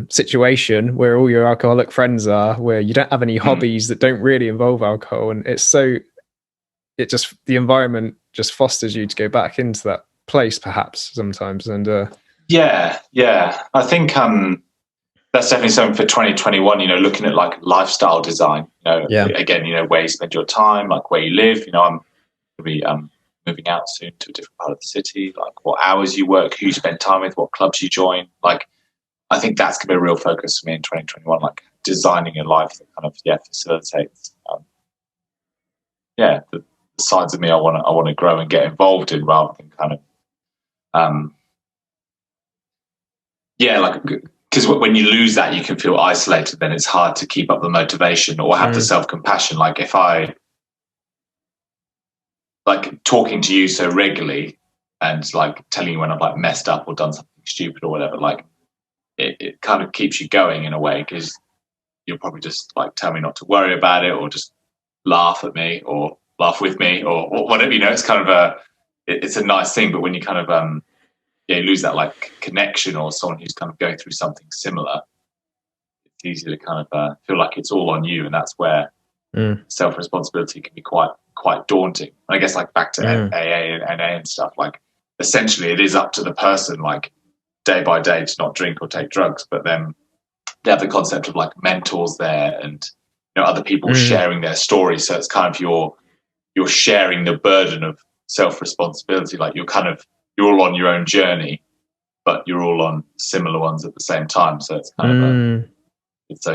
situation where all your alcoholic friends are, where you don't have any hobbies that don't really involve alcohol, and the environment just fosters you to go back into that place perhaps sometimes. And I think that's definitely something for 2021, looking at like lifestyle design, again, where you spend your time, like where you live. I'm going to be moving out soon to a different part of the city, like what hours you work, who you spend time with, what clubs you join. Like, I think that's going to be a real focus for me in 2021, like designing a life that kind of, facilitates, the sides of me I want to grow and get involved in, rather than kind of, because when you lose that, you can feel isolated. Then it's hard to keep up the motivation or have the self-compassion. Like, if I, like, talking to you so regularly and like telling you when I've like messed up or done something stupid or whatever, like it kind of keeps you going in a way, because you'll probably just like tell me not to worry about it, or just laugh at me or laugh with me or whatever. It's kind of it's a nice thing. But when you kind of you lose that like connection, or someone who's kind of going through something similar, it's easy to kind of feel like it's all on you, and that's where self-responsibility can be quite daunting. And I guess like back to AA and NA and stuff, like essentially it is up to the person, like day by day, to not drink or take drugs. But then they have the concept of like mentors there, and other people sharing their stories. So it's kind of you're sharing the burden of self-responsibility. Like you're all on your own journey, but you're all on similar ones at the same time. So it's kind of it's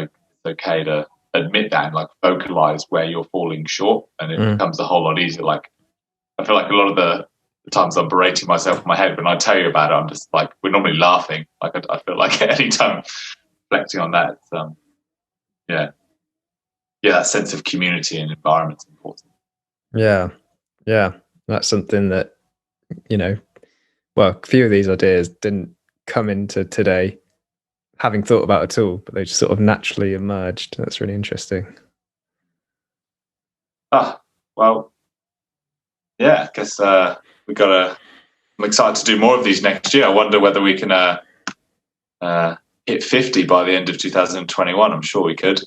okay to admit that and like vocalize where you're falling short, and it becomes a whole lot easier. Like, I feel like a lot of the times I'm berating myself in my head, when I tell you about it, I'm just like, we're normally laughing. Like, I feel like any time reflecting on that, it's, that sense of community and environment is important. Yeah, that's something that a few of these ideas didn't come into today having thought about at all, but they just sort of naturally emerged. That's really interesting. I guess I'm excited to do more of these next year. I wonder whether we can hit 50 by the end of 2021. I'm sure we could.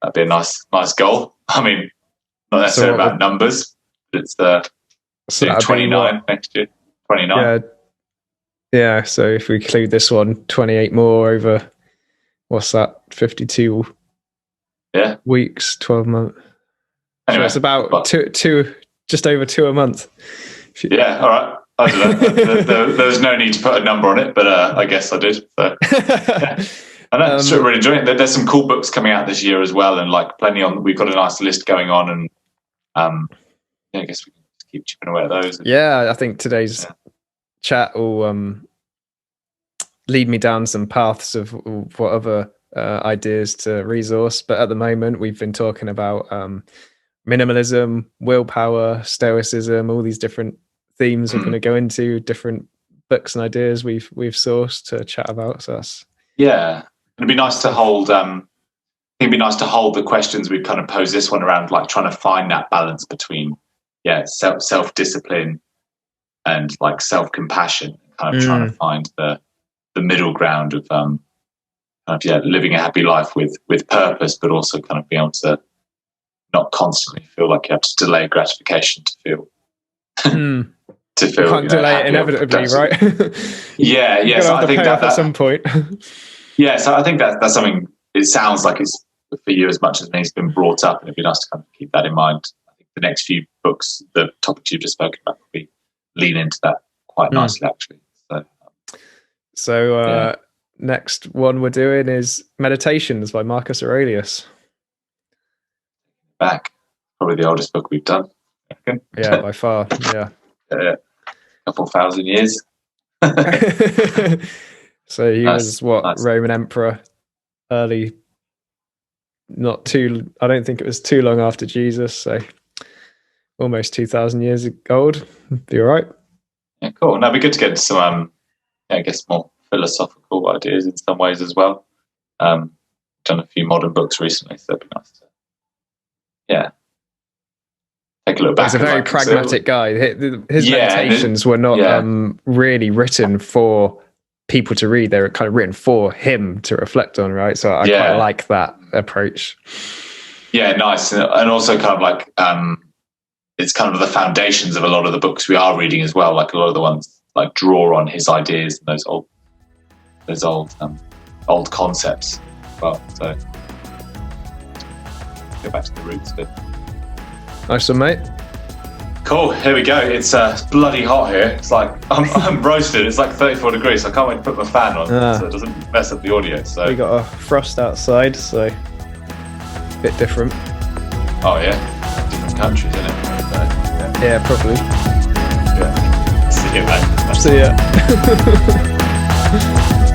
That'd be a nice goal. I mean, not necessarily about numbers, but it's 29 next year. 29. Yeah, so if we include this one, 28 more over, what's that, 52 weeks, 12 months. Anyway, so it's about two, just over 2 a month. Yeah, all right. I don't know. There's no need to put a number on it, but I guess I did. So. I know, I'm really enjoying it. There's some cool books coming out this year as well, and like plenty on. We've got a nice list going on, and I guess we can just keep chipping away at those. Yeah, I think today's chat will lead me down some paths of what other ideas to resource. But at the moment, we've been talking about minimalism, willpower, stoicism, all these different themes we're going to go into, different books and ideas we've sourced to chat about. So that's it'd be nice to hold. It'd be nice to hold the questions we've kind of posed this one around, like trying to find that balance between self-discipline and like self-compassion, kind of trying to find the middle ground of living a happy life with purpose, but also kind of being able to not constantly feel like you have to delay gratification to feel to feel. You can't delay it inevitably, right? So I think that at some point. So I think that's something. It sounds like it's for you as much as me. It's been brought up, and it'd be nice to kind of keep that in mind. I think the next few books, the topics you've just spoken about, will lean into that quite nicely, actually. So next one we're doing is Meditations by Marcus Aurelius. Back, probably the oldest book we've done. Yeah, by far. Yeah, a couple thousand years. So he was Roman emperor early, I don't think it was too long after Jesus, so almost 2,000 years old. Be all right. Yeah, cool. Now it'd be good to get into some, I guess, more philosophical ideas in some ways as well. Done a few modern books recently, so it'd be nice to, take a look back. He's a very pragmatic guy. His meditations were not really written for people to read. They were kind of written for him to reflect on, right? So I quite like that approach. Yeah, nice. And also kind of like, it's kind of the foundations of a lot of the books we are reading as well. Like a lot of the ones like draw on his ideas and those old concepts as well. So go back to the roots of it. Nice one, mate. Cool. Here we go. It's bloody hot here. It's like I'm roasted. It's like 34 degrees. So I can't wait to put my fan on so it doesn't mess up the audio. So we got a frost outside, so a bit different. Oh yeah, different countries, isn't it? Yeah, probably. Yeah. See you, mate. See ya.